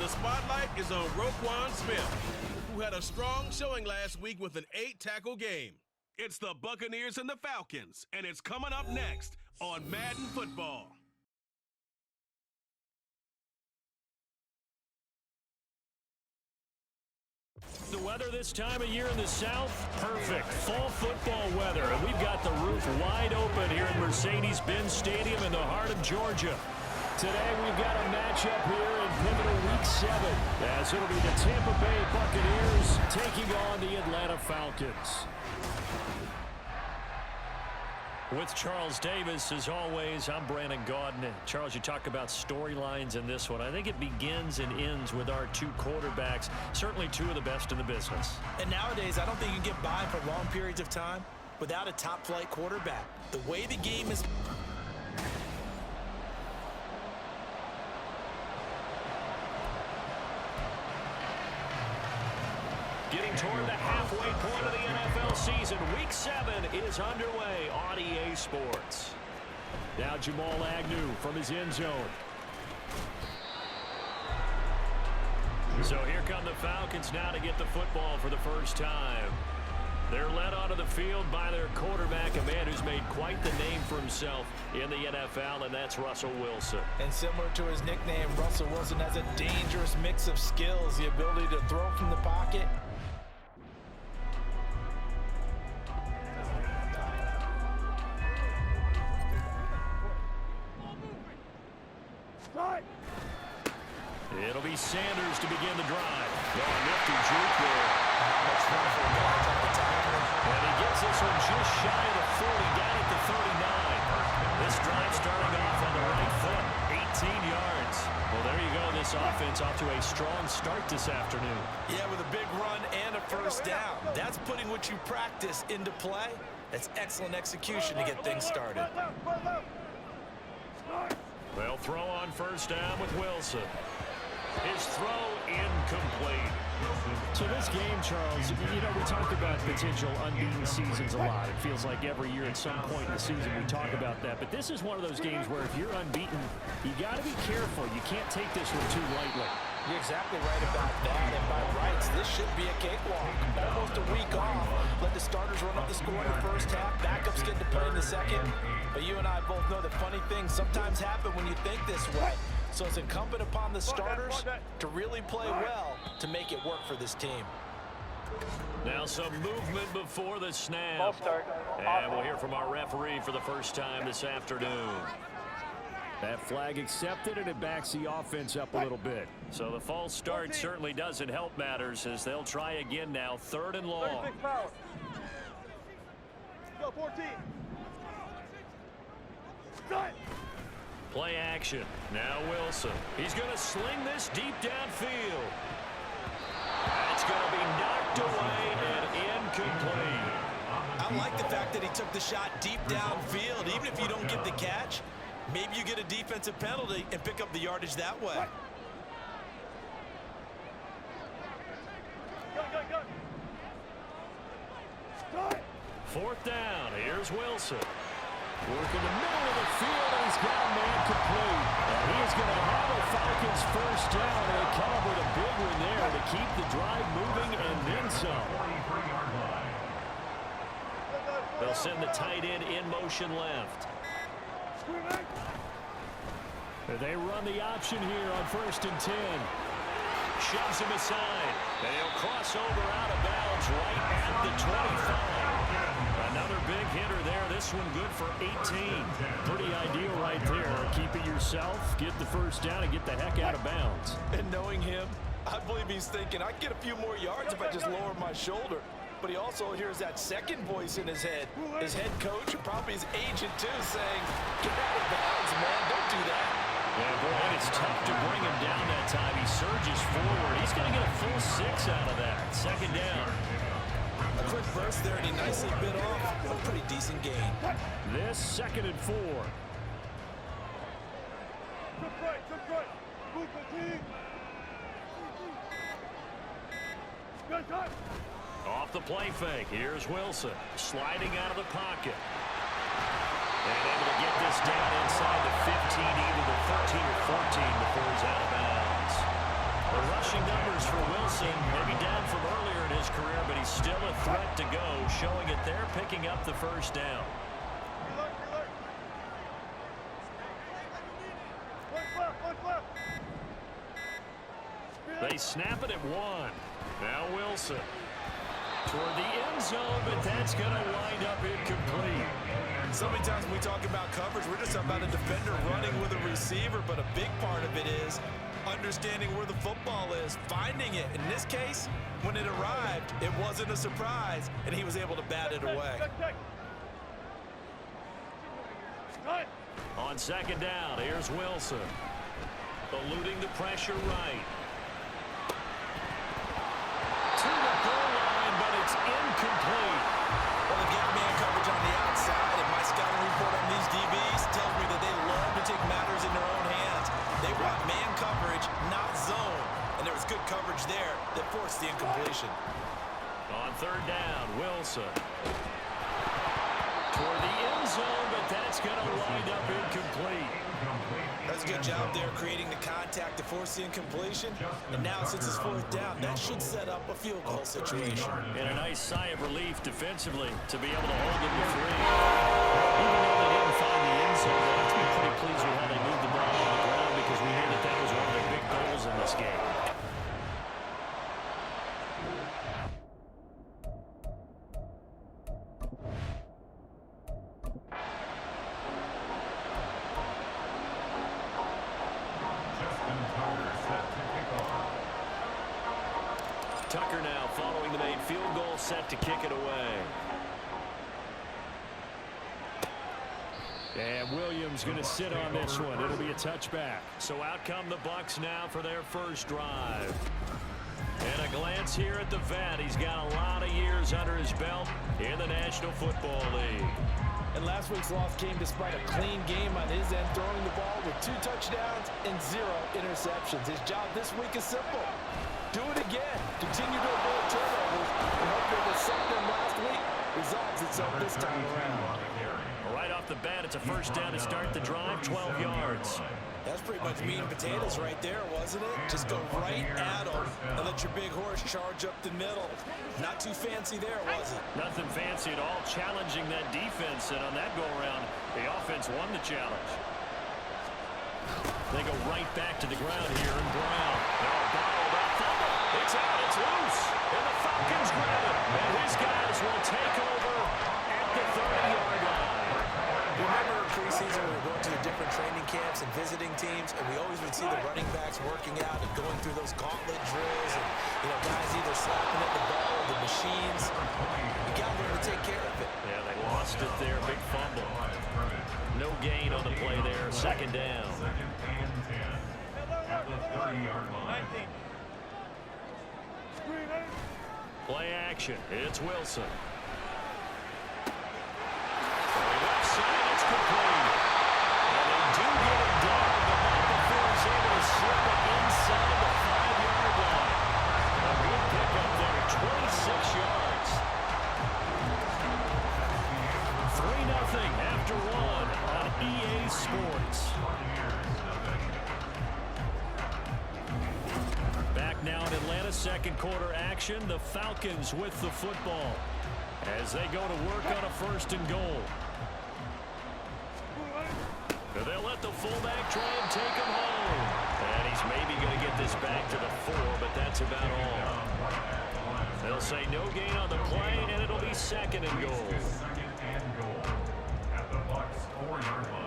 the spotlight is on Roquan Smith, who had a strong showing last week with an 8-tackle game. It's the Buccaneers and the Falcons, and it's coming up next on Madden Football. The weather this time of year in the South, perfect. Fall football weather. And we've got the roof wide open here in Mercedes-Benz Stadium in the heart of Georgia. Today we've got a matchup here in pivotal Week 7, as it'll be the Tampa Bay Buccaneers taking on the Atlanta Falcons. With Charles Davis, as always, I'm Brandon Gaudin. And Charles, you talk about storylines in this one. I think it begins and ends with our two quarterbacks, certainly two of the best in the business. And nowadays, I don't think you can get by for long periods of time without a top-flight quarterback. The way the game is... Getting toward the halfway point of the NFL season. Week 7 is underway on EA Sports. Now Jamal Agnew from his end zone. So here come the Falcons now to get the football for the first time. They're led onto the field by their quarterback, a man who's made quite the name for himself in the NFL, and that's Russell Wilson. And similar to his nickname, Russell Wilson has a dangerous mix of skills, the ability to throw from the pocket. It'll be Sanders to begin the drive. Nifty juke there. And he gets this one just shy of the 40, down at the 39. This drive starting off on the right foot, 18 yards. Well, there you go. This offense off to a strong start this afternoon. Yeah, with a big run and a first down. That's putting what you practice into play. That's excellent execution to get things started. They'll throw on first down with Wilson. His throw incomplete. So this game, Charles, you know, we talk about potential unbeaten seasons a lot. It feels like every year at some point in the season we talk about that. But this is one of those games where if you're unbeaten, you got to be careful. You can't take this one too lightly. You're exactly right about that. And by rights, this should be a cakewalk. Almost a week off. Let the starters run up the score in the first half. Backups get to play in the second. But you and I both know that funny things sometimes happen when you think this way. So it's incumbent upon the starters to really play well to make it work for this team. Now some movement before the snap. And we'll hear from our referee for the first time this afternoon. That flag accepted, and it backs the offense up a little bit. So the false start certainly doesn't help matters as they'll try again now, 3rd and long. Go 14. Play action. Now Wilson. He's going to sling this deep downfield. That's going to be knocked away and incomplete. I like the fact that he took the shot deep downfield. Even if you don't get the catch, maybe you get a defensive penalty and pick up the yardage that way. Fourth down. Here's Wilson. Working the middle of the field, and he's got a man complete. And he is going to have a Falcons first down, and they come up with a big one there to keep the drive moving and then some. They'll send the tight end in motion left. They run the option here on 1st and 10. Shoves him aside. And he'll cross over out of bounds right at the 25. Another big hitter there. This one good for 18. Pretty ideal right there. Keep it yourself, get the first down, and get the heck out of bounds. And knowing him, I believe he's thinking, I can get a few more yards if I just lower my shoulder. But he also hears that second voice in his head. His head coach, and probably his agent too, saying, get out of bounds, man. Don't do that. Yeah, boy, and it's tough to bring him down that time. He surges forward. He's going to get a full 6 out of that. 2nd down. A quick burst there, and he nicely bit off a pretty decent gain. This 2nd and 4. Off the play fake. Here's Wilson sliding out of the pocket. And able to get this down inside the 15, either the 13 or 14 before he's out of bounds. rushing numbers for Wilson. Maybe down from earlier in his career, but he's still a threat to go, showing it there, picking up the first down. They snap it at 1. Now Wilson. Toward the end zone, but that's going to wind up incomplete. So many times when we talk about coverage, we're just about a defender running with a receiver, but a big part of it is understanding where the football is, finding it. In this case, when it arrived, it wasn't a surprise, and he was able to bat it away. On second down, here's Wilson. Eluding the pressure right. To the goal line, but it's incomplete. Well, they get man coverage on the outside, and my scouting report on these DBs tells me that they love to take matters in their own hands. They want man coverage, not zone. And there was good coverage there that forced the incompletion. On third down, Wilson. Toward the end zone, but that's going to wind up incomplete. That's a good job there creating the contact to force the incompletion. And now since it's fourth down, that should set up a field goal situation. And a nice sigh of relief defensively to be able to hold them to 3. Even though they didn't find the end zone, they have to be pretty pleased with how they moved the ball on the ground because we knew that that was one of their big goals in this game. Tucker now following the made field goal, set to kick it away. And Williams going to sit on this one. It'll be a touchback. So out come the Bucs now for their first drive. And a glance here at the vet. He's got a lot of years under his belt in the National Football League. And last week's loss came despite a clean game on his end, throwing the ball with 2 touchdowns and 0 interceptions. His job this week is simple. Do it again. Continue to avoid turnovers and hope that what sucked them last week resolves itself this time around. Right off the bat, it's a first down to start the drive, 12 yards. That's pretty much meat and potatoes right there, wasn't it? Just go right at them and let your big horse charge up the middle. Not too fancy there, was it? Nothing fancy at all, challenging that defense, and on that go-around, the offense won the challenge. They go right back to the ground here, and Brown. It's out, it's loose, and the Falcons grab it, and his guys will take over at the 30-yard line. Remember preseason when we were going to the different training camps and visiting teams, and we always would see the running backs working out and going through those gauntlet drills, and guys either slapping at the ball or the machines. You got to learn to take care of it. Yeah, they lost it there, big fumble. No gain on the play there, second down. At the 30-yard line. Play action. It's Wilson. Left side, it's complete. And they do get it done, but not before he's able to slip it inside the 5-yard line. A good pickup there, 26 yards. 3-0 after 1 on EA Sports. Now in Atlanta, second quarter action. The Falcons with the football as they go to work on a first and goal. They'll let the fullback try and take him home. And he's maybe going to get this back to the 4, but that's about all. They'll say no gain on the play, and it'll be second and goal. Second and goal at the Bucs 4-yard line.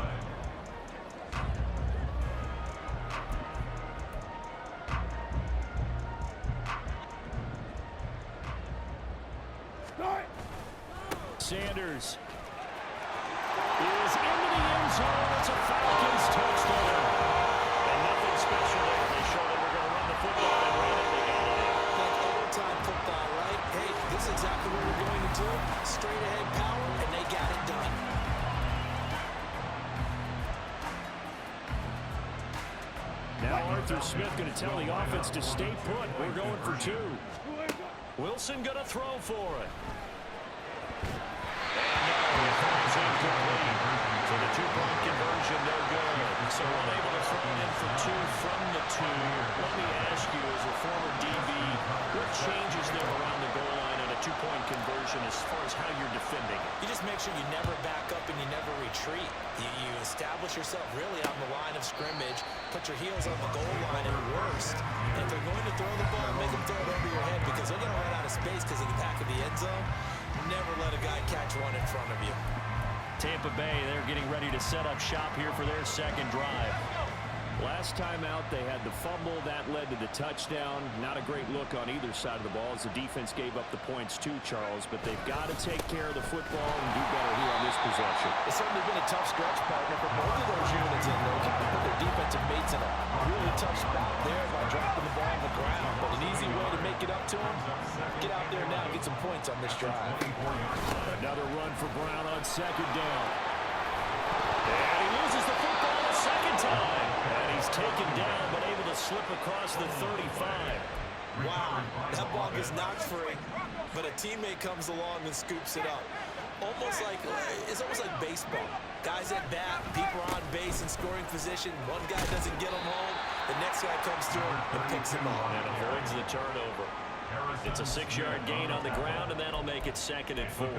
Sanders is into the end zone. It's a Falcons touchdown. And nothing special there. They showed that we're going to run the football and ran it. They got it. Like old-time football, right? Hey, this is exactly what we're going to do. Straight ahead power, and they got it done. Now Arthur Smith going to tell the offense to stay put. We're going for 2. Wilson going to throw for it. So the 2-point conversion, no good. So unable to throw it in for 2 from the 2. Let me ask you, as a former position as far as how you're defending. You just make sure you never back up and you never retreat. You establish yourself really on the line of scrimmage, put your heels on the goal line at worst. And if they're going to throw the ball, make them throw it over your head because they're going to run out of space because of the back of the end zone. Never let a guy catch one in front of you. Tampa Bay, they're getting ready to set up shop here for their second drive. Last time out, they had the fumble. That led to the touchdown. Not a great look on either side of the ball as the defense gave up the points too, Charles. But they've got to take care of the football and do better here on this possession. It's certainly been a tough stretch, partner, for both of those units in there. Can put their defensive mates in a really tough spot there by dropping the ball on the ground. But an easy way to make it up to them, get out there now and get some points on this drive. Another run for Brown on second down. And he loses the football a second time. And he's taken down, but able to slip across the 35. Wow, that ball gets knocked free, but a teammate comes along and scoops it up. It's almost like baseball. Guys at bat, people are on base in scoring position. One guy doesn't get him home, the next guy comes through and picks him up. And avoids the turnover. It's a 6-yard gain on the ground, and that'll make it 2nd and 4.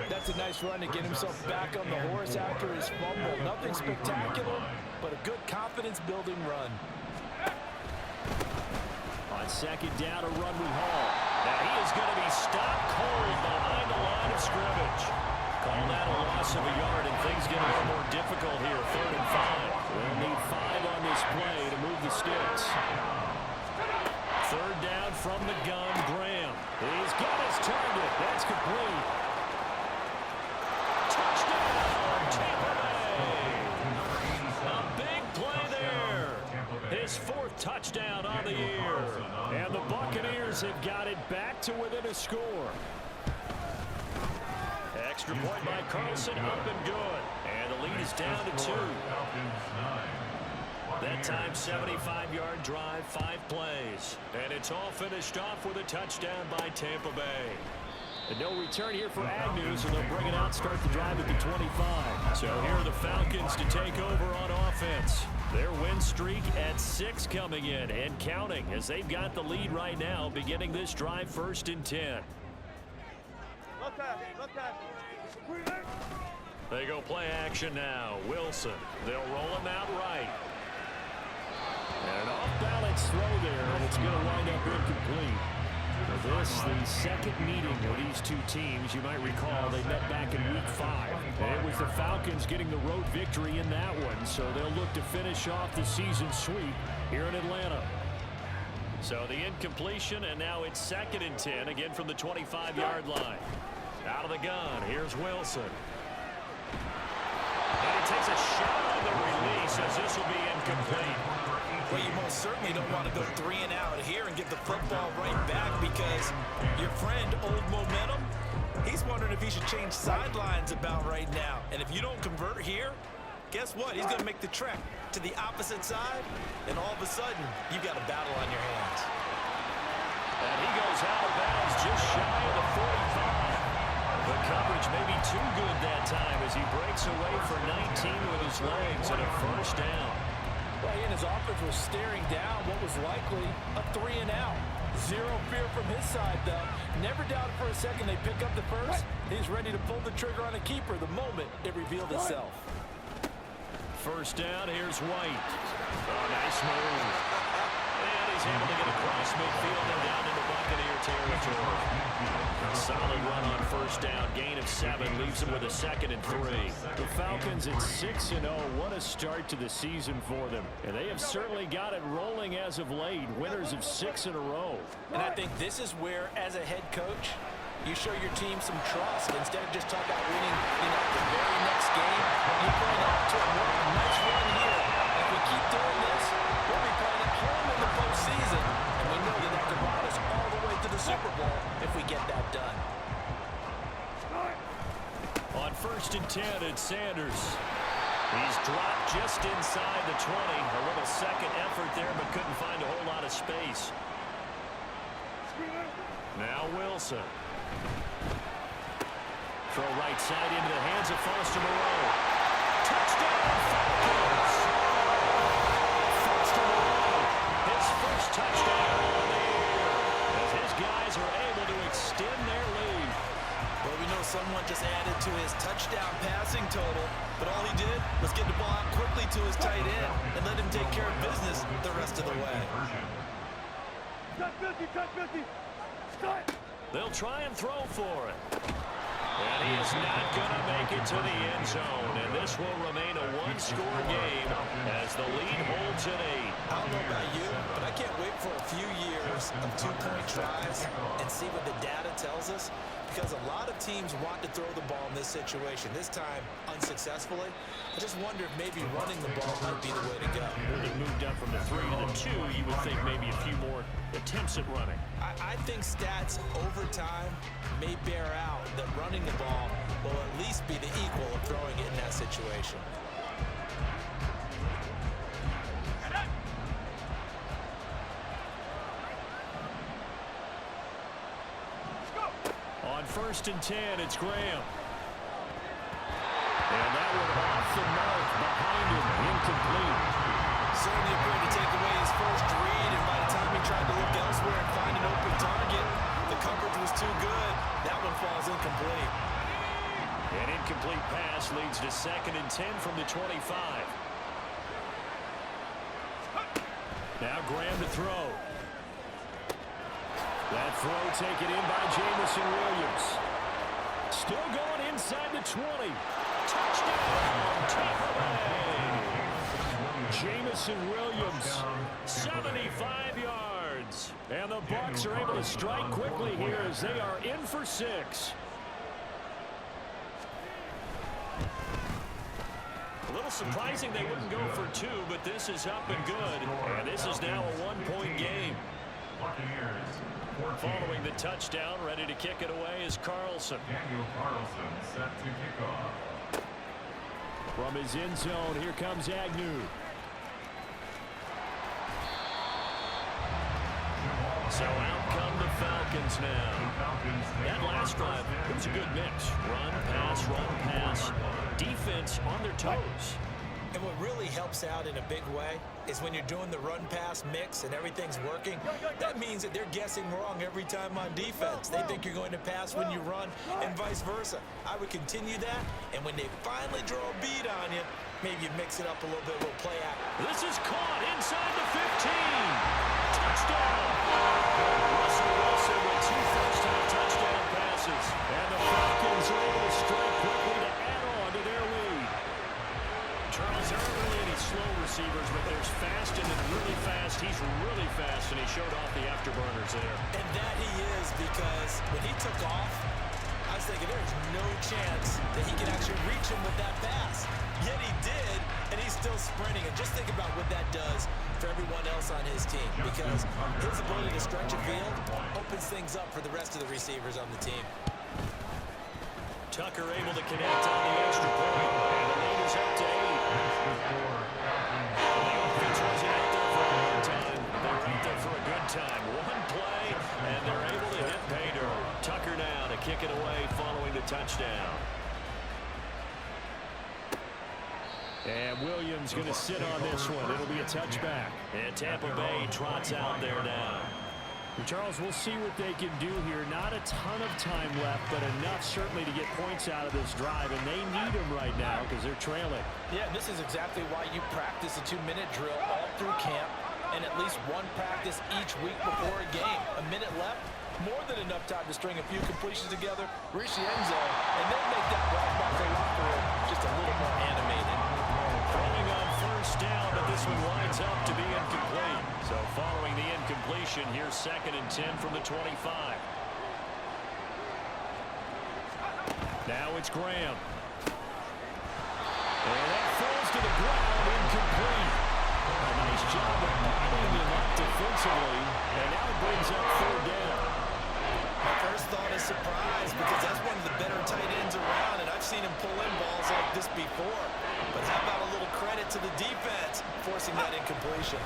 That's a nice run to get himself back on the horse after his fumble. Nothing spectacular, but a good confidence-building run. On second down, a run with Hall. Now he is going to be stopped cold behind the line of scrimmage. Call that a loss of a yard, and things get a little more difficult here. 3rd and 5. They'll need 5 on this play to move the sticks. 3rd down from the gun, Graham. He's got his target. That's complete. Touchdown, Tampa Bay. A big play there. His 4th touchdown on the year. And the Buccaneers have got it back to within a score. Extra point by Carlson, up and good. And the lead is down to 2. That time, 75-yard drive, 5 plays. And it's all finished off with a touchdown by Tampa Bay. And no return here for Agnew, so they'll bring it out, start the drive at the 25. So here are the Falcons to take over on offense. Their win streak at 6 coming in and counting as they've got the lead right now, beginning this drive 1st and 10. They go play action now. Wilson. They'll roll him out right. And an off-balance throw there, and it's going to wind up incomplete. For this, the second meeting of these two teams, you might recall they met back in Week 5. And it was the Falcons getting the road victory in that one, so they'll look to finish off the season sweep here in Atlanta. So the incompletion, and now it's 2nd and 10, again from the 25-yard line. Out of the gun, here's Wilson. And he takes a shot on the release as this will be incomplete. Well, you most certainly don't want to go 3 and out here and get the football right back because your friend, Old Momentum, he's wondering if he should change sidelines about right now. And if you don't convert here, guess what? He's going to make the trek to the opposite side, and all of a sudden, you've got a battle on your hands. And he goes out of bounds just shy of the 45. The coverage may be too good that time as he breaks away for 19 with his legs and a 1st down. Well, he and his offense was staring down what was likely a 3 and out. Zero fear from his side, though. Never doubted for a second they pick up the first. He's ready to pull the trigger on a keeper the moment it revealed itself. 1st down, here's White. Oh, nice move. And he's able to get across midfield and down into Buccaneer territory. Solid run on 1st down. Gain of 7 leaves him with a 2nd and 3. The Falcons at 6-0. What a start to the season for them. And they have certainly got it rolling as of late. Winners of 6 in a row. And I think this is where, as a head coach, you show your team some trust. Instead of just talking about winning, the very next game, you point out to them, what a nice run here. If we keep doing this, we'll be playing at home in the postseason. And we know that could ride us all the way to the Super Bowl if we get that done. On 1st and 10, it's Sanders. He's dropped just inside the 20. A little second effort there, but couldn't find a whole lot of space. Now Wilson. Throw right side into the hands of Foster Moreau. Touchdown, Falcons! Foster Moreau, his 1st touchdown of the year, as his guys are able to extend their lead. someone just added to his touchdown passing total, but all he did was get the ball out quickly to his tight end and let him take care of business the rest of the way. They'll try and throw for it. And he is not going to make it to the end zone. And this will remain a one-score game as the lead holds at 8. I don't know about you, but I can't wait for a few years of two-point tries and see what the data tells us, because a lot of teams want to throw the ball in this situation, this time unsuccessfully. I just wonder if maybe running the ball might be the way to go. When it moved up from the 3 to the 2, you would think maybe a few more attempts at running. I think stats over time may bear out that running the ball will at least be the equal of throwing it in that situation. On 1st and 10, it's Graham. And that one off the mark behind him, incomplete. Certainly appeared to take away his first read, and by the time he tried to look elsewhere and find an open target, the coverage was too good. That one falls incomplete. An incomplete pass leads to 2nd and 10 from the 25. Now Graham to throw. That throw taken in by Jamison Williams. Still going inside the 20. Touchdown, Tampa Bay. Jamison Williams, 75 yards. And the Bucs are able to strike quickly here as they are in for 6. A little surprising they wouldn't go for 2, but this is up and good. And this is now a one-point game. Buccaneers. Following the touchdown, ready to kick it away is Carlson. Daniel Carlson set to kick off. From his end zone, here comes Agnew. So out come the Falcons now. That last drive, it was a good mix. Run, pass, defense on their toes. And what really helps out in a big way is when you're doing the run-pass mix and everything's working, that means that they're guessing wrong every time on defense. They think you're going to pass when you run and vice versa. I would continue that, and when they finally draw a bead on you, maybe you mix it up a little bit, a little play act. This is caught inside the 15. Touchdown. Russell Wilson with 2 first-time touchdown passes. And the Falcons are able to strike quickly to add on to their lead. Charles, there aren't really any slow receivers, but there's fast and then really fast. He's really fast, and he showed off the afterburners there. And that he is, because when he took off, I was thinking there's no chance that he can actually reach him with that pass. Yet he did, and he's still sprinting. And just think about what that does for everyone else on his team, because his ability to stretch a field opens things up for the rest of the receivers on the team. Tucker able to connect on the extra point, and the lead is up to 8. The offense wasn't out there for a long time. They're out there for a good time. One play, and they're able to hit pay dirt. Tucker now to kick it away following the touchdown. And Williams going to sit on this one. It'll be a touchback. And Tampa Bay trots out there now. Charles, we'll see what they can do here. Not a ton of time left, but enough certainly to get points out of this drive, and they need them right now because they're trailing. Yeah, and this is exactly why you practice a 2-minute drill all through camp and at least one practice each week before a game. A minute left, more than enough time to string a few completions together, reach the end zone, and then make that walk back to the locker room just a little more animated. Throwing on first down, but this one winds up to be incomplete. So following the incompletion, here's 2nd and 10 from the 25. Now it's Graham. And that falls to the ground, incomplete. A nice job of bottling him up defensively, and now it brings up 3rd down. My first thought is surprise, because that's one of the better tight ends around, and I've seen him pull in balls like this before. But how about a little credit to the defense forcing that incompletion?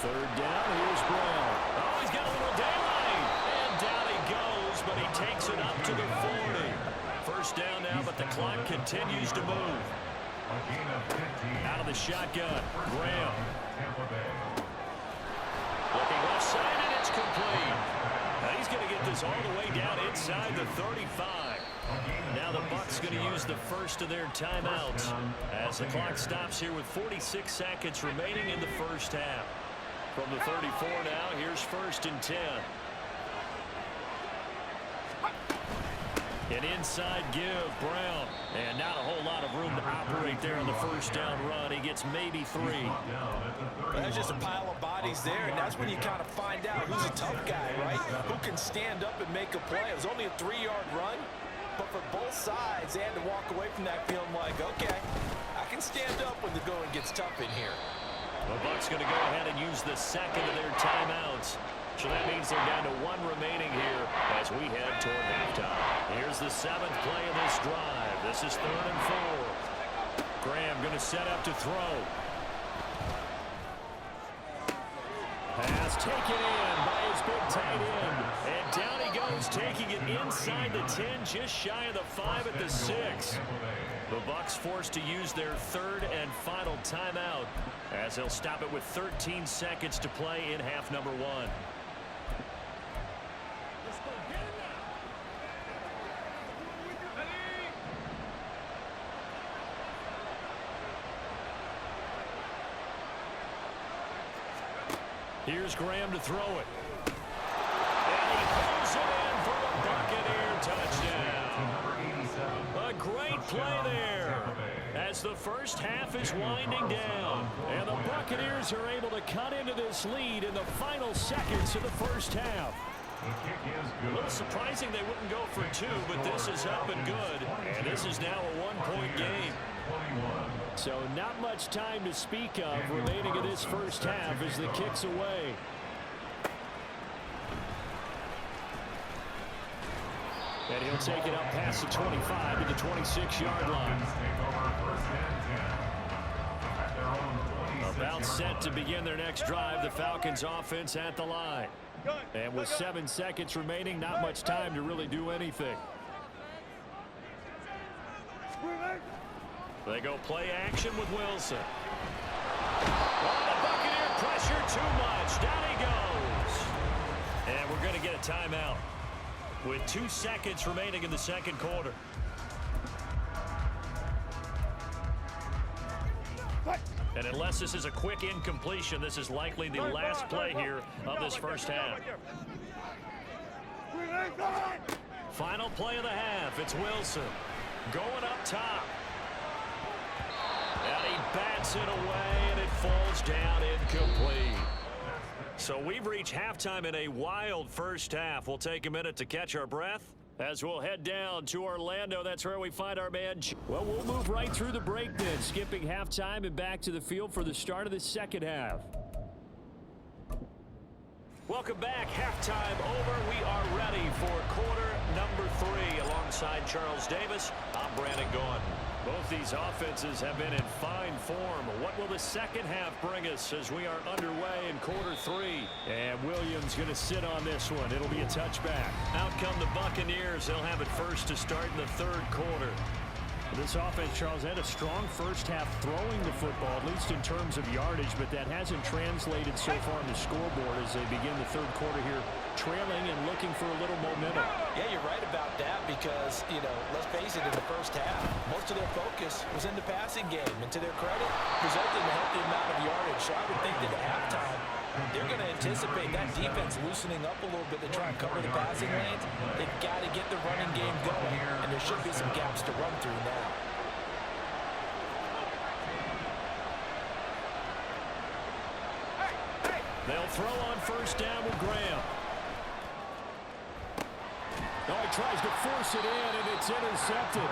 3rd down, here's Brown. Oh, he's got a little daylight. And down he goes, but he takes it up to the 40. First down now, but the clock continues to move. Out of the shotgun, Graham. Looking left side, and it's complete. Now he's going to get this all the way down inside the 35. Now Bucs going to use the first of their timeouts as the clock stops here with 46 seconds remaining in the first half. From the 34 now, here's 1st and 10. An inside give, Brown. And not a whole lot of room to operate there on the first down run. He gets maybe 3. There's just a pile of bodies there, and that's when you kind of find out who's a tough guy, right? Who can stand up and make a play. It was only a 3-yard run, but for both sides, they had to walk away from that feeling like, okay, I can stand up when the going gets tough in here. The Bucs going to go ahead and use the second of their timeouts. So that means they're down to 1 remaining here as we head toward halftime. Here's the 7th play of this drive. This is 3rd and 4. Graham going to set up to throw. Pass taken in by his big tight end. And down he goes, taking it inside the 10, just shy of the 5 at the 6. The Bucs forced to use their 3rd and final timeout as they'll stop it with 13 seconds to play in half number 1. Here's Graham to throw it. And he pulls it in for a Buccaneer touchdown. A great play there as the first half is winding down. And the Buccaneers are able to cut into this lead in the final seconds of the first half. A little surprising they wouldn't go for 2, but this is up and good. And this is now a 1-point game. So not much time to speak of remaining in this first half as the kick's away. And he'll take it up past the 25 to the 26-yard line. About set to begin their next drive, the Falcons offense at the line. And with 7 seconds remaining, not much time to really do anything. They go play action with Wilson. Oh, the Buccaneer pressure too much. Down he goes. And we're going to get a timeout with 2 seconds remaining in the second quarter. And unless this is a quick incompletion, this is likely the last play here of this first half. Final play of the half. It's Wilson going up top. And he bats it away, and it falls down incomplete. So we've reached halftime in a wild first half. We'll take a minute to catch our breath as we'll head down to Orlando. That's where we find our man. Well, we'll move right through the break then, skipping halftime and back to the field for the start of the second half. Welcome back. Halftime over. We are ready for quarter number 3. Alongside Charles Davis, I'm Brandon Gaughan. Both these offenses have been in fine form. What will the second half bring us as we are underway in quarter 3? And Williams going to sit on this one. It'll be a touchback. Out come the Buccaneers. They'll have it first to start in the 3rd quarter. This offense, Charles, had a strong first half throwing the football, at least in terms of yardage, but that hasn't translated so far on the scoreboard as they begin the 3rd quarter here, trailing and looking for a little momentum. Yeah, you're right about that because, you know, let's face it, in the first half, most of their focus was in the passing game, and to their credit, resulted in a healthy amount of yardage. So I would think that at halftime, they're going to anticipate that defense loosening up a little bit to try and cover the passing lanes. They've got to get the running game going, and there should be some gaps to run through now. They'll throw on first down with Graham. Oh, he tries to force it in, and it's intercepted.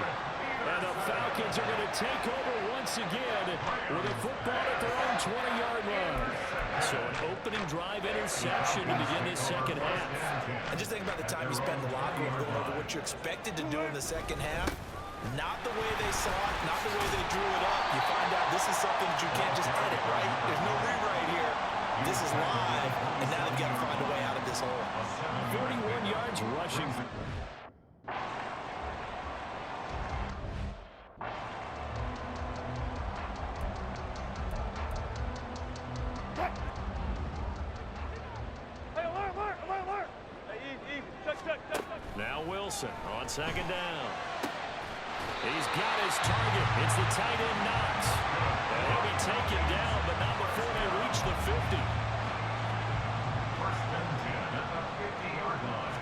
And the Falcons are going to take over once again with a football at their own 20-yard line. So an opening drive interception to begin this second half. And just think about the time you spend in the locker room going over what you expected to do in the second half. Not the way they saw it, not the way they drew it up. You find out this is something that you can't just edit, right? There's no rewrite here. This is live, and now they've got to find a way out of this hole. 41 yards rushing. Now Wilson on second down. He's got his target. It's the tight end Knox. And he'll be taken down, but not before they reach the 50. First and 10 at the 50-yard line.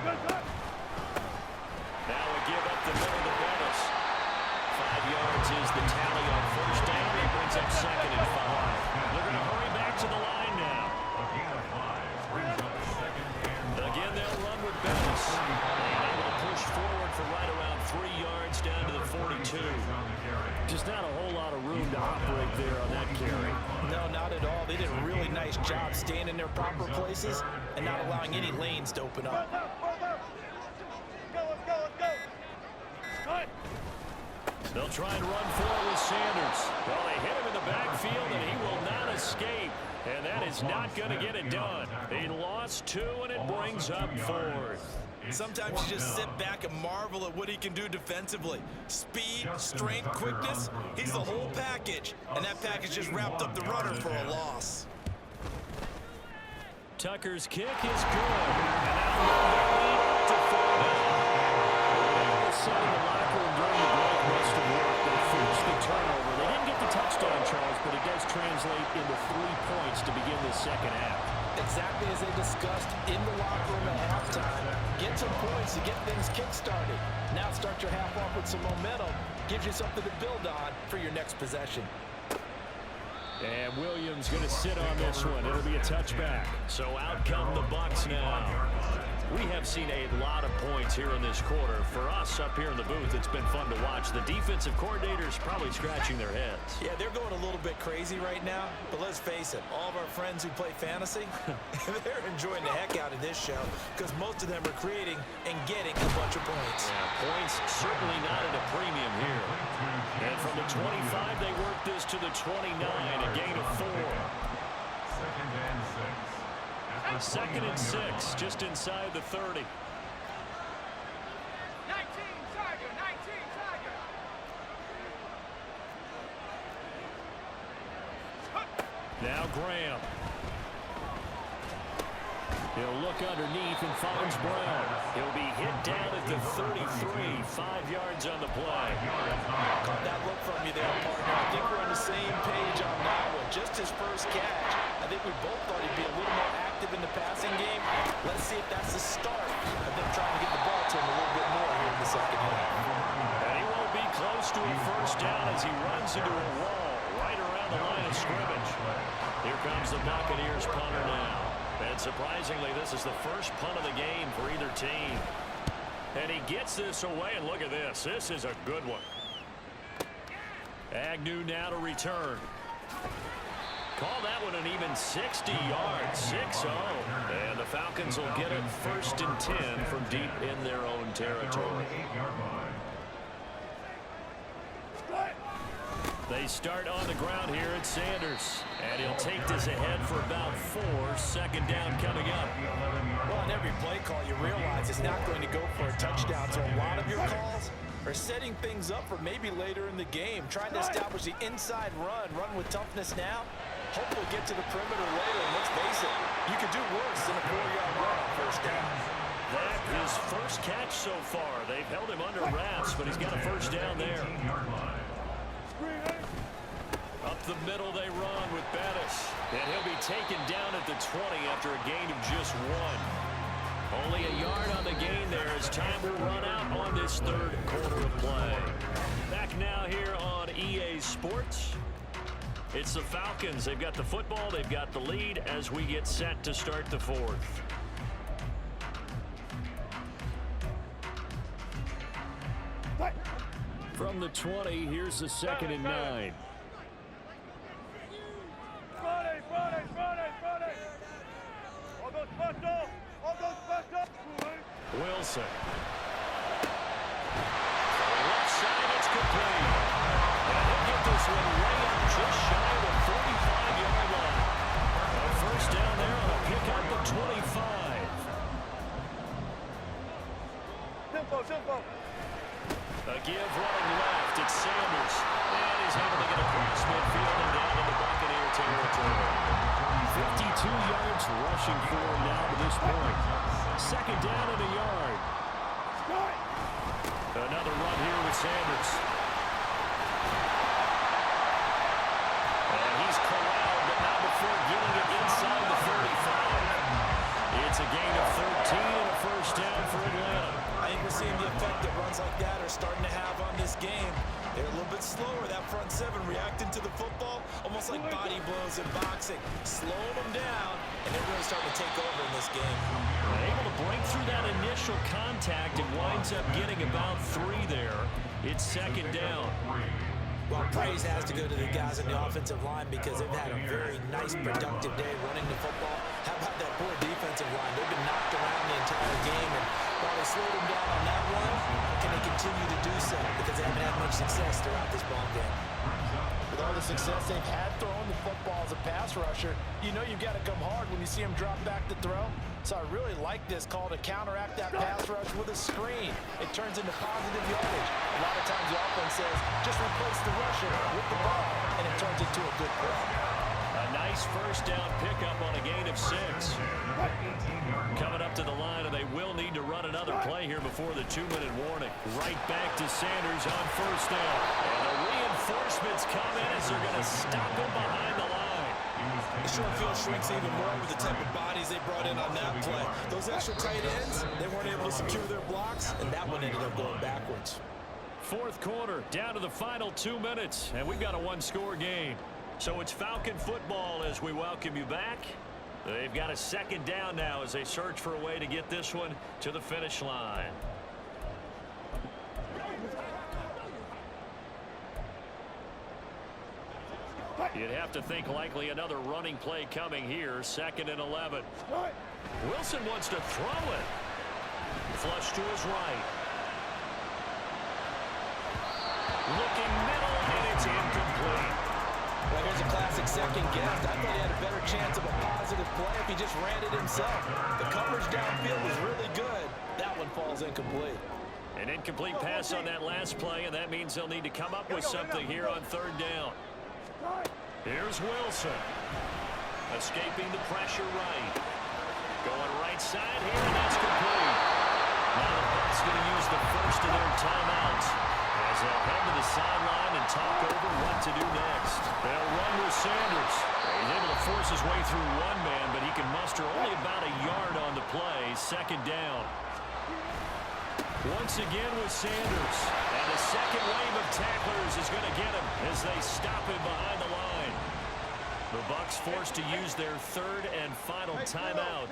Now we give up the middle to Bettis. 5 yards is the tally on first down. He brings up second and 5. They're going to hurry back to the line now. A gain of 5 brings up second and 5. Again, they'll run with Bettis. And able to push forward for right around 3 yards down to the 42. Just not a whole lot of room to operate there on that carry. No, not at all. They did a really nice job staying in their proper places and not allowing any lanes to open up. They'll try and run forward with Sanders. Well, they hit him in the backfield, and he will not escape. And that is not going to get it done. He lost 2, and it brings up 4th. Sometimes you just sit back and marvel at what he can do defensively. Speed, strength, quickness, he's the whole package. And that package just wrapped up the runner for a loss. Tucker's kick is good. And now they'll to 4 down. Some in the locker room during the break must have worked. They forced the turnover. They didn't get the touchdown, Charles, but it does translate into 3 points to begin the second half. Exactly as they discussed in the locker room at halftime. Get some points to get things kick-started. Now start your half off with some momentum. Gives you something to build on for your next possession. And Williams going to sit on this one. It'll be a touchback. So out come the Bucs now. We have seen a lot of points here in this quarter. For us up here in the booth, it's been fun to watch. The defensive coordinators probably scratching their heads. Yeah, they're going a little bit crazy right now. But let's face it, all of our friends who play fantasy, they're enjoying the heck out of this show because most of them are creating and getting a bunch of points. Yeah, points certainly not at a premium here. And from the 25, they work this to the 29, a gain of 4. Second and 6. Second and 6, just inside the 30. 19 Tiger, 19 Tiger. Now Graham. He'll look underneath and finds Brown. He'll be hit down at the 33, 5 yards on the play. Caught that look from you there, partner. I think we're on the same page on that one. Just his first catch. I think we both thought he'd be a little more active in the passing game. Let's see if that's the start of them trying to get the ball to him a little bit more here in the second half. And he won't be close to a first down as he runs into a wall right around the line of scrimmage. Here comes the Buccaneers punter now. And surprisingly, this is the first punt of the game for either team. And he gets this away, and look at this. This is a good one. Agnew now to return. Call that one an even 60 yards, 6-0. And the Falcons will get it 1st and 10 from deep in their own territory. They start on the ground here at Sanders. And he'll take this ahead for about 4. Second down coming up. Well, on every play call, you realize it's not going to go for a touchdown. So a lot of your calls are setting things up for maybe later in the game. Trying to establish the inside run with toughness now. Hopefully get to the perimeter later. And let's face it, you could do worse than a 4-yard run on first down. That his first catch so far. They've held him under wraps, but he's got a first down there. Up the middle they run with Bettis. And he'll be taken down at the 20 after a gain of just 1. Only a yard on the gain there as time will run out on this third quarter of play. Back now here on EA Sports. It's the Falcons. They've got the football. They've got the lead as we get set to start the 4th. From the 20, here's the 2nd and 9. Wilson. Left side, it's complete. And he'll get this one way up just shy of the 45-yard line. A first down there on a pickup of 25. A give running left. It's Sanders. And he's able to get across midfield and down into Buccaneer territory. 52 yards rushing for him now to this point. Second down and a yard. Another run here with Sanders. slower, that front seven reacting to the football, almost like body blows in boxing. Slowing them down, and they're really starting to take over in this game. Able to break through that initial contact and winds up getting about 3 there. It's second down. Well, praise has to go to the guys on the offensive line because they've had a very nice, productive day running the football. How about that poor defensive line? They've been knocked around the entire game, and while they slowed them down on that one, can they continue to do so? Because they haven't had much success throughout this ball game. With all the success they've had throwing the football as a pass rusher, you know you've got to come hard when you see them drop back to throw. So I really like this call to counteract that pass rush with a screen. It turns into positive yardage. A lot of times the offense says, just replace the rusher with the ball, and it turns into a good play. A nice first down pickup on a gain of 6. Coming up to the line, and they will need to run another play here before the 2-minute warning. Right back to Sanders on first down. And the reinforcements come in as they're going to stop him behind the line. The short field shrinks even more with the type of bodies they brought in on that play. Those extra tight ends, they weren't able to secure their blocks, and that one ended up going backwards. Fourth quarter, down to the final 2 minutes, and we've got a one-score game. So it's Falcon football as we welcome you back. They've got a second down now as they search for a way to get this one to the finish line. You'd have to think likely another running play coming here. 2nd and 11. Wilson wants to throw it. Flush to his right. Looking middle, and it's incomplete. Well, here's a classic second guess. I thought he had a better chance of a positive play if he just ran it himself. The coverage downfield was really good. That one falls incomplete. An incomplete pass on that last play, and that means they'll need to come up with something here on 3rd down. Here's Wilson. Escaping the pressure right. Going right side here, and that's complete. Now the Bucs going to use the first of their timeouts as they'll head to the sideline and talk over what to do next. They'll run with Sanders. He's able to force his way through one man, but he can muster only about a yard on the play. 2nd down. Once again with Sanders. And the second wave of tacklers is going to get him as they stop him behind the line. The Bucs forced to use their 3rd and final timeout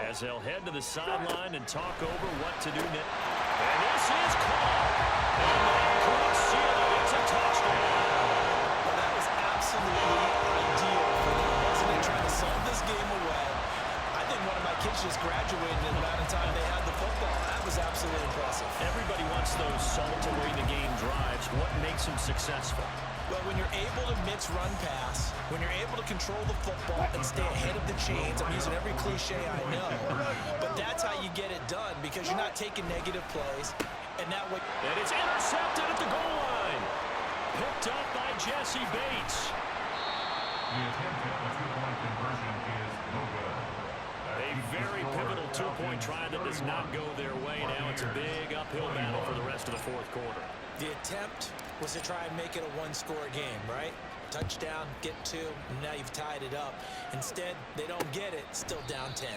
as they'll head to the sideline and talk over what to do next. And this is caught. And that could seal it. It's a touchdown. Well, that was absolutely ideal for them, wasn't it? Trying to solve this game away. I think one of my kids just graduated in the amount of time they had the football. That was absolutely impressive. Everybody wants those salt-away-the-game drives. What makes them successful? Well, when you're able to mix run pass, when you're able to control the football and stay ahead of the chains, I'm using every cliche I know, but that's how you get it done because you're not taking negative plays, and that way... And it's intercepted at the goal line. Picked up by Jesse Bates. The attempt at the two-point conversion is no good. A very pivotal two-point try that does not go their way. Now it's a big uphill battle for the rest of the 4th quarter. The attempt was to try and make it a one-score game, right? Touchdown, get 2, and now you've tied it up. Instead, they don't get it, still down 10.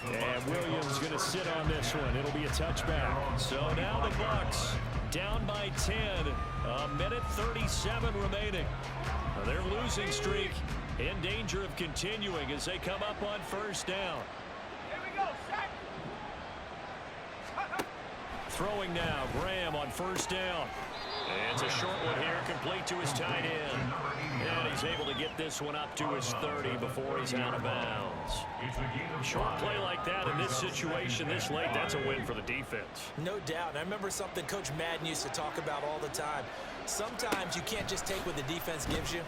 And Williams going to sit on this one. It'll be a touchback. So now the Bucs down by 10. A minute 37 remaining. Their losing streak in danger of continuing as they come up on 1st down. Here we go, sack. Throwing now, Graham on 1st down. It's a short one here, complete to his tight end. And he's able to get this one up to his 30 before he's out of bounds. Short play like that in this situation this late, that's a win for the defense. No doubt. I remember something Coach Madden used to talk about all the time. Sometimes you can't just take what the defense gives you.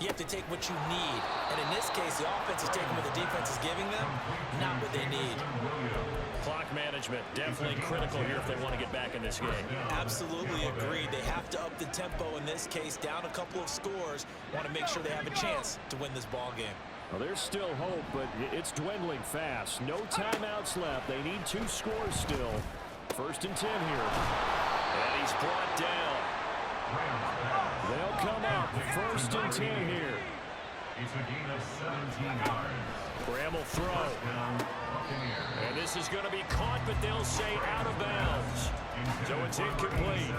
You have to take what you need. And in this case, the offense is taking what the defense is giving them, not what they need. Clock management, definitely critical here if they want to get back in this game. Absolutely agreed. They have to up the tempo in this case, down a couple of scores, want to make sure they have a chance to win this ball game. Well, there's still hope, but it's dwindling fast. No timeouts left. They need 2 scores still. 1st and 10 here. And he's brought down. They'll come up 1st and 10 here. It's a gain of 17 yards. Graham will throw. And this is going to be caught, but they'll say out of bounds. So it's incomplete.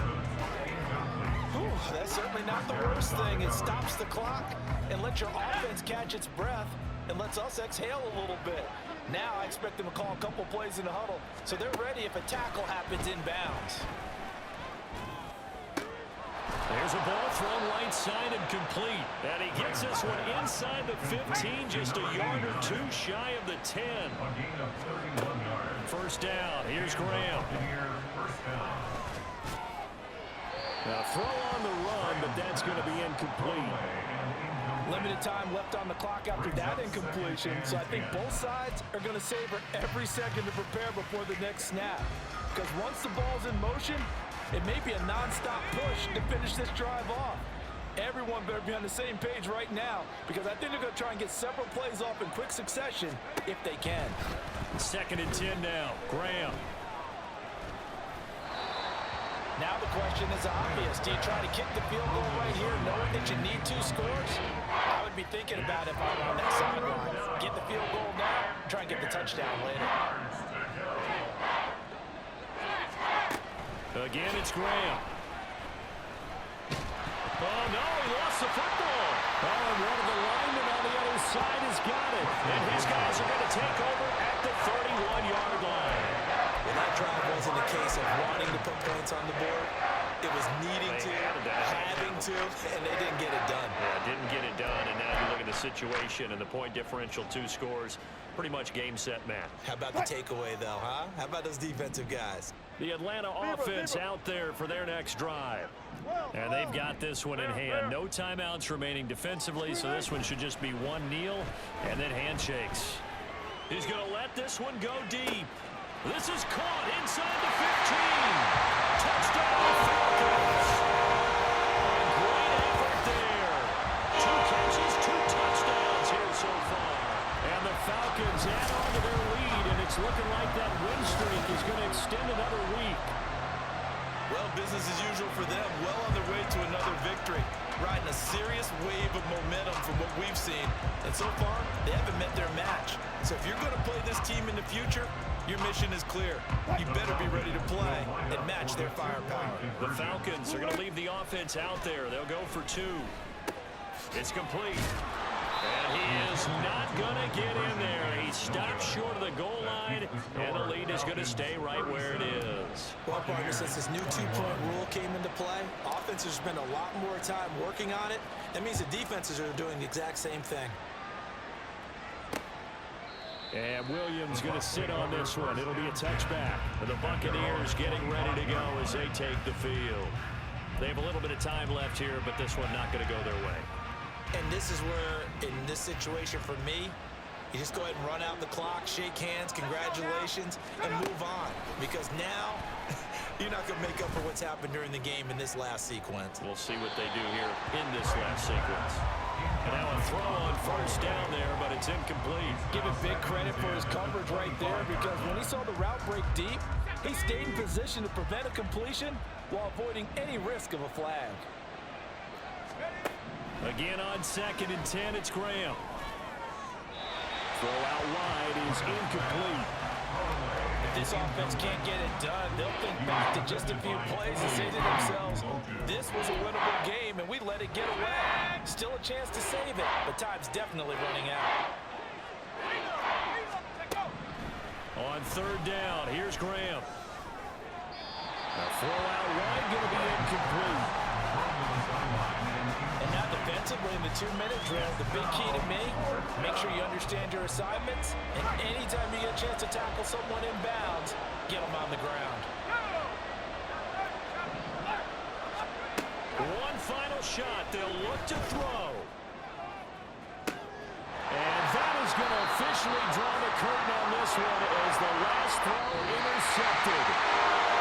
That's certainly not the worst thing. It stops the clock and lets your offense catch its breath and lets us exhale a little bit. Now I expect them to call a couple plays in the huddle so they're ready if a tackle happens inbounds. There's a ball thrown right side and complete. And he gets this one inside the 15, just a yard or two shy of the 10. First down. Here's Graham. Now throw on the run, but that's going to be incomplete. Limited time left on the clock after that incompletion, so I think both sides are going to savor every second to prepare before the next snap. Because once the ball's in motion, it may be a non-stop push to finish this drive off. Everyone better be on the same page right now, because I think they're going to try and get several plays off in quick succession if they can. 2nd and 10 now. Graham. Now the question is obvious. Do you try to kick the field goal right here knowing that you need 2 scores? I would be thinking about it if I were on that sideline. Get the field goal now, try and get the touchdown later. Again, it's Graham. Oh, no, he lost the football. Oh, and one of the linemen on the other side has got it. And his guys are going to take over at the 31-yard line. Well, that drive wasn't a case of wanting to put points on the board. It was needing to, having to, and they didn't get it done. Yeah, didn't get it done, and now you look at the situation and the point differential, 2 scores, pretty much game, set, match. How about the takeaway, though, huh? How about those defensive guys? The Atlanta offense out there for their next drive. And they've got this one in hand. No timeouts remaining defensively, so this one should just be one kneel and then handshakes. He's going to let this one go deep. This is caught inside the 15. Touchdown, Falcons. Great effort there. 2 catches, 2 touchdowns here so far. And the Falcons add on to their lead, and it's looking like that win streak is going to extend another week. Well, business as usual for them. Well on their way to another victory. Riding a serious wave of momentum from what we've seen. And so far, they haven't met their match. So if you're going to play this team in the future, your mission is clear. You better be ready to play and match their firepower. The Falcons are going to leave the offense out there. They'll go for 2. It's complete. And he is not going to get in there. He stopped short of the goal line, and the lead is going to stay right where it is. Well, partner, since this new 2-point rule came into play, offenses spend a lot more time working on it. That means the defenses are doing the exact same thing. And Williams going to sit on this one. It'll be a touchback. The Buccaneers getting ready to go as they take the field. They have a little bit of time left here, but this one not going to go their way. And this is where, in this situation for me, you just go ahead and run out the clock, shake hands, congratulations, and move on. Because now, you're not going to make up for what's happened during the game in this last sequence. We'll see what they do here in this last sequence. And now a throw on first down there, but it's incomplete. Give him big credit for his coverage right there, because when he saw the route break deep, he stayed in position to prevent a completion while avoiding any risk of a flag. Again on 2nd and 10, it's Graham. Throw out wide is incomplete. If this offense can't get it done, they'll think back to just a few plays and say to themselves, this was a winnable game and we let it get away. Still a chance to save it, but time's definitely running out. On 3rd down, here's Graham. Now throw out wide, going to be incomplete. And now defensively in the 2-minute drill, the big key to me, make sure you understand your assignments, and anytime you get a chance to tackle someone in bounds, get them on the ground. One final shot. They'll look to throw. And that is going to officially draw the curtain on this one as the last throw intercepted.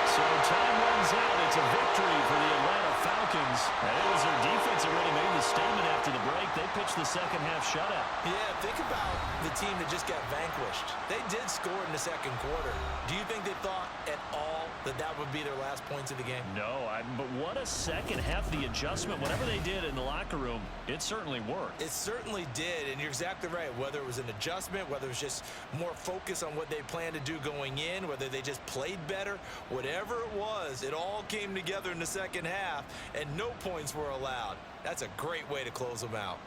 So time runs out. It's a victory for the Atlanta Falcons. And it was their defense that really made the statement after the break. They pitched the second half shutout. Yeah, think about the team that just got vanquished. They did score in the 2nd quarter. Do you think they thought at all that that would be their last points of the game? No, but what a second half. The adjustment, whatever they did in the locker room, it certainly worked. It certainly did, and you're exactly right. Whether it was an adjustment, whether it was just more focus on what they planned to do going in, whether they just played better, whatever whatever it was, it all came together in the second half, and no points were allowed. That's a great way to close them out.